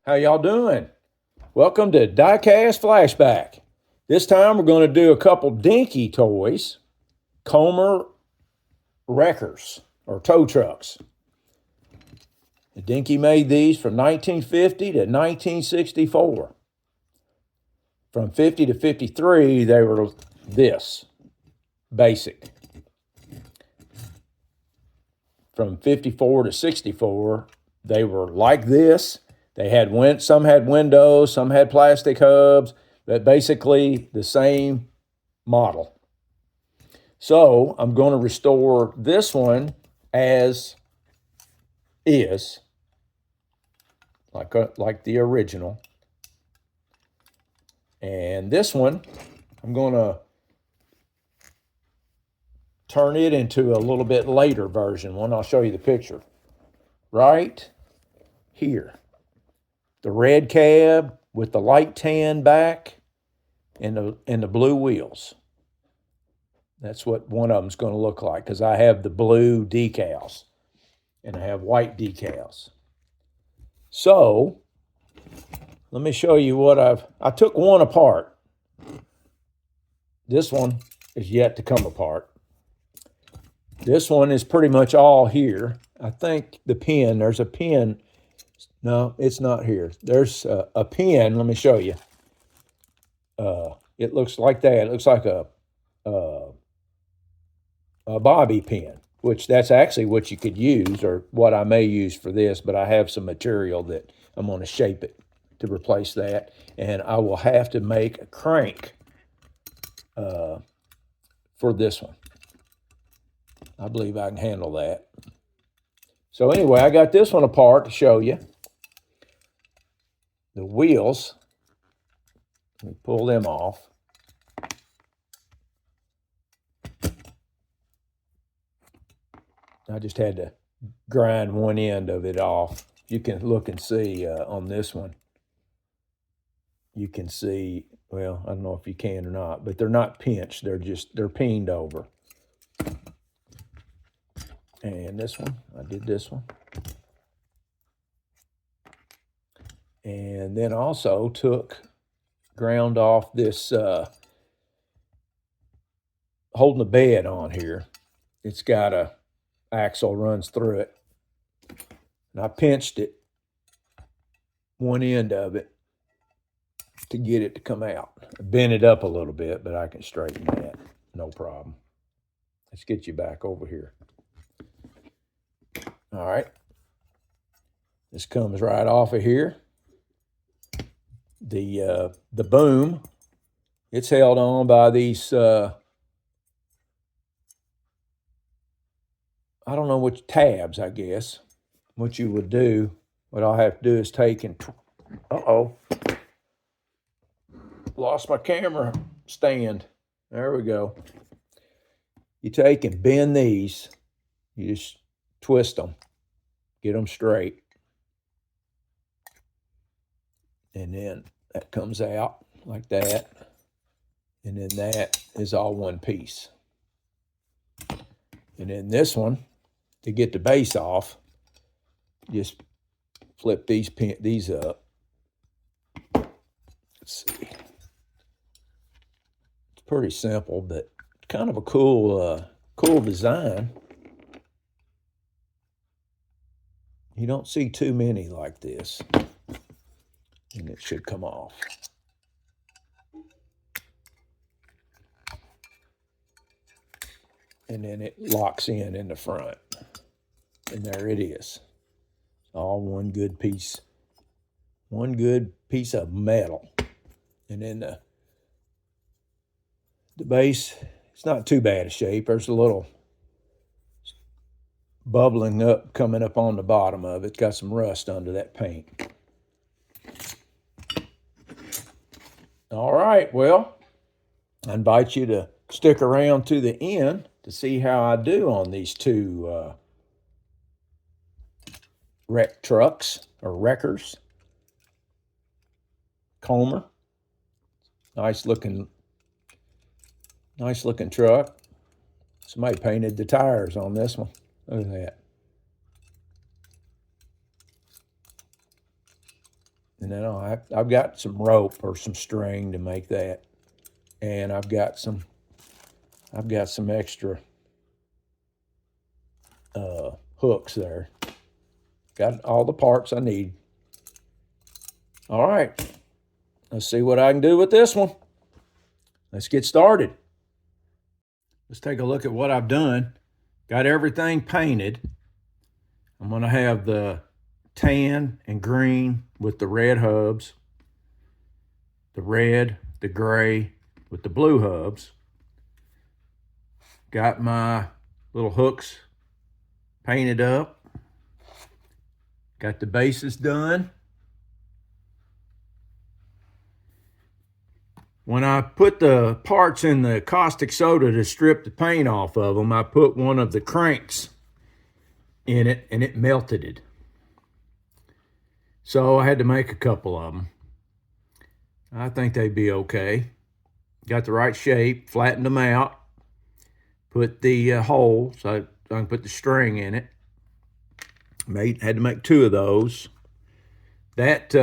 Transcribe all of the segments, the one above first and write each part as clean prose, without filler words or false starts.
How y'all doing? Welcome to Diecast Flashback. This time we're going to do a couple Dinky toys, Comer wreckers or tow trucks. Dinky made these from 1950 to 1964. From 50 to 53, they were this, basic. From 54 to 64, they were like this. They had some had windows, some had plastic hubs, but basically the same model. So I'm going to restore this one as is, like the original. And this one, I'm going to turn it into a little bit later version one. I'll show you the picture right here. The red cab with the light tan back and the blue wheels. That's what one of them's going to look like, because I have the blue decals and I have white decals. So let me show you what I took one apart. This one is yet to come apart. This one is pretty much all here. I think the pin, there's a pin. No, it's not here. There's a pin. Let me show you. It looks like that. It looks like a bobby pin, which that's actually what you could use, or what I may use for this, but I have some material that I'm going to shape it to replace that. And I will have to make a crank for this one. I believe I can handle that. So anyway, I got this one apart to show you. The wheels, let me pull them off. I just had to grind one end of it off. You can look and see on this one. You can see, well, I don't know if you can or not, but they're not pinched. They're peened over. And this one, I did this one. And then also ground off this holding the bed on here. It's got a axle runs through it. And I pinched it, one end of it, to get it to come out. I bent it up a little bit, but I can straighten that, no problem. Let's get you back over here. All right. This comes right off of here. The boom, it's held on by these, I don't know which tabs, I guess. What you would do, what I'll have to do is take and, lost my camera stand. There we go. You take and bend these, you just twist them, get them straight. And then that comes out like that. And then that is all one piece. And then this one, to get the base off, just flip these up. Let's see. It's pretty simple, but kind of a cool design. You don't see too many like this. And it should come off. And then it locks in the front. And there it is. All one good piece of metal. And then the base, it's not too bad a shape. There's a little bubbling up, coming up on the bottom of it. Got some rust under that paint. All right, well, I invite you to stick around to the end to see how I do on these two wreck trucks or wreckers. Comer, nice looking truck. Somebody painted the tires on this one. Look at that. And then I've got some rope or some string to make that. And I've got some extra hooks there. Got all the parts I need. All right, let's see what I can do with this one. Let's get started. Let's take a look at what I've done. Got everything painted. I'm going to have the tan and green with the red hubs, the red, the gray with the blue hubs. Got my little hooks painted up. Got the bases done. When I put the parts in the caustic soda to strip the paint off of them, I put one of the cranks in it and it melted it. So I had to make a couple of them. I think they'd be okay. Got the right shape, flattened them out, put the hole so I can put the string in it. Had to make 2 of those. That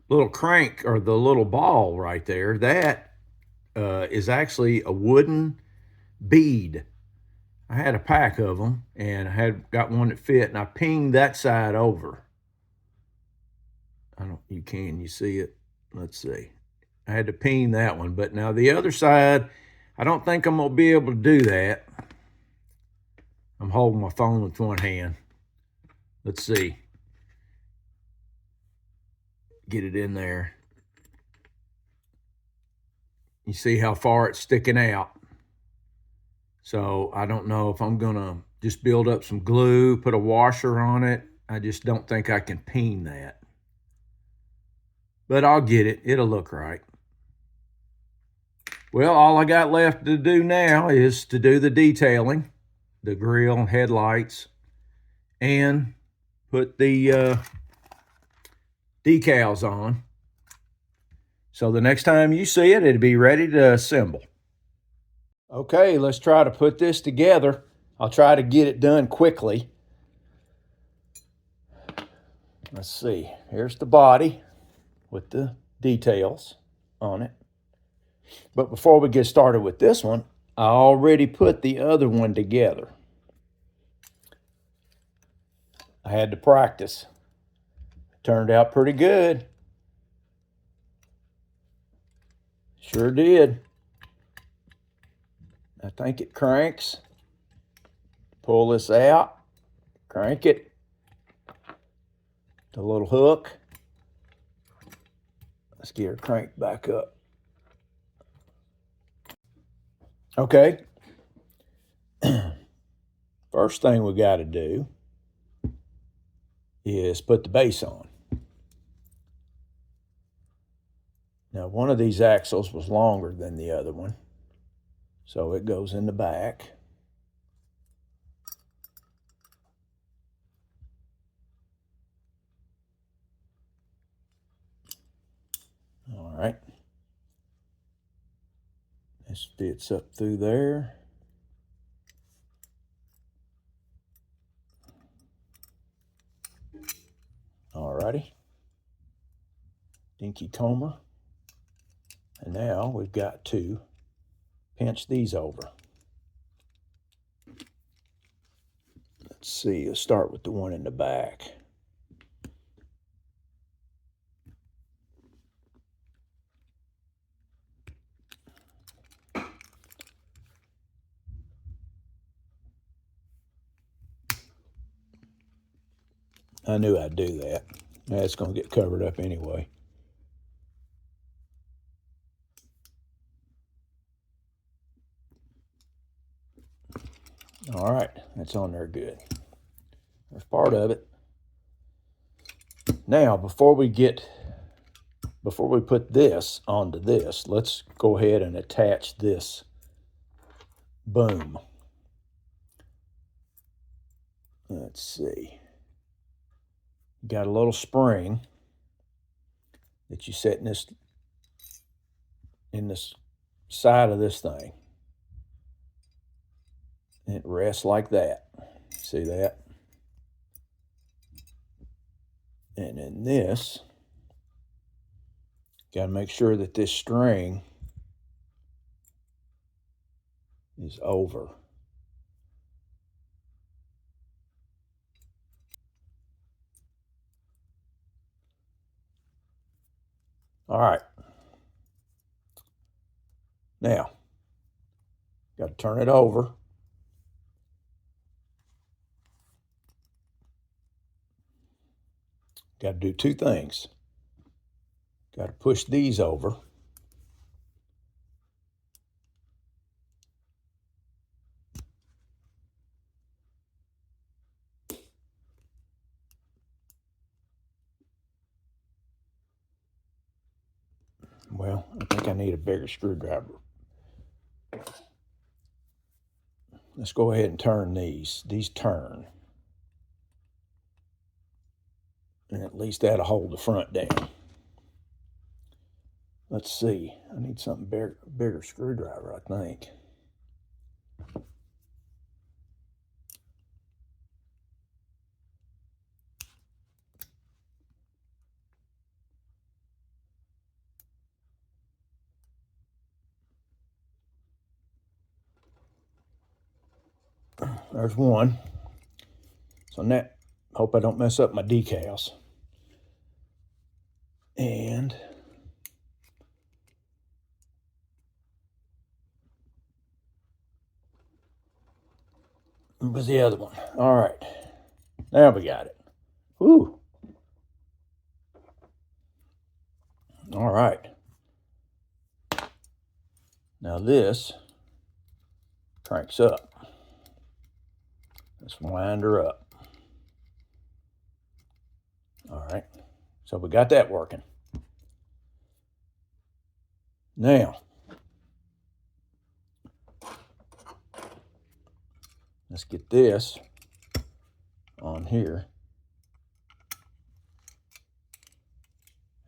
little crank or the little ball right there, that is actually a wooden bead. I had a pack of them and I got one that fit, and I pinged that side over. You see it? Let's see. I had to ping that one, but now the other side, I don't think I'm gonna be able to do that. I'm holding my phone with one hand. Let's see. Get it in there. You see how far it's sticking out. So I don't know if I'm gonna just build up some glue, put a washer on it. I just don't think I can peen that. But I'll get it. It'll look right. Well, all I got left to do now is to do the detailing, the grill and headlights, and put the decals on. So the next time you see it, it'll be ready to assemble. Okay, let's try to put this together. I'll try to get it done quickly. Let's see. Here's the body with the details on it. But before we get started with this one, I already put the other one together. I had to practice. Turned out pretty good. Sure did. I think it cranks. Pull this out, crank it. The little hook. Let's get her cranked back up. Okay. First thing we got to do is put the base on. Now, one of these axles was longer than the other one, so it goes in the back. All right. This fits up through there. All righty. Dinky Tomer. And now we've got to pinch these over. Let's see, let's start with the one in the back. I knew I'd do that. It's going to get covered up anyway. All right, that's on there good. There's part of it. Now, before we put this onto this, let's go ahead and attach this boom. Let's see. Got a little spring that you set in this side of this thing. And it rests like that. See that? And then this Got to make sure that this string is over. All right. Now, got to turn it over. Got to do two things. Got to push these over. Well, I think I need a bigger screwdriver. Let's go ahead and turn these. These turn. And at least that'll hold the front down. Let's see. I need something bigger screwdriver, I think. There's one. So now, hope I don't mess up my decals. And where's the other one? All right. Now we got it. Woo. All right. Now this cranks up. Let's wind her up. All right. So we got that working. Now, let's get this on here.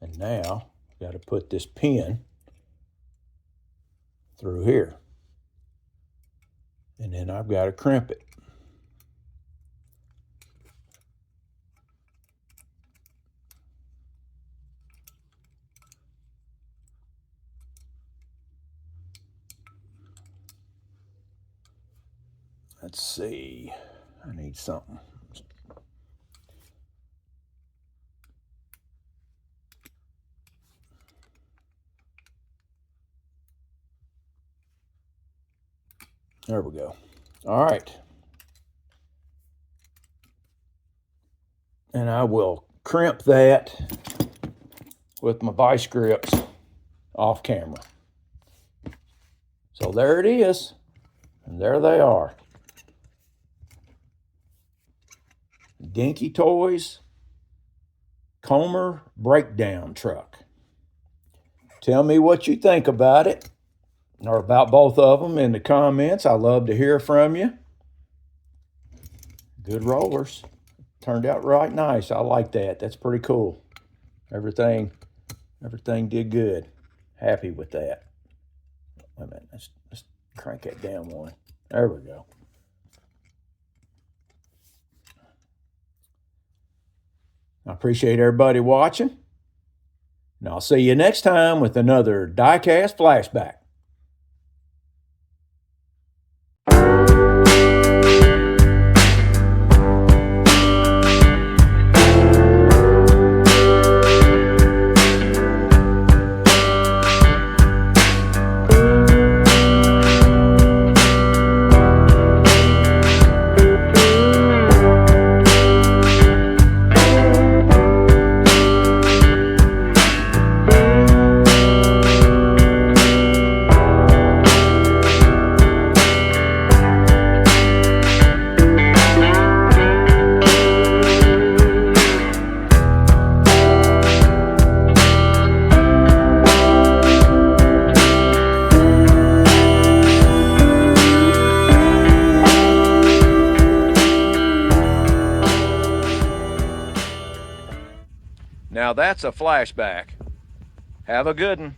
And now, got to put this pin through here. And then I've got to crimp it. Let's see, I need something. There we go. All right. And I will crimp that with my vice grips off camera. So there it is. And there they are. Dinky Toys Comer breakdown truck. Tell me what you think about it, or about both of them in the comments. I love to hear from you. Good rollers. Turned out right nice. I like that. That's pretty cool. Everything did good. Happy with that. Wait a minute. Let's crank that down one. There we go. I appreciate everybody watching. And I'll see you next time with another diecast flashback. Now that's a flashback. Have a good one.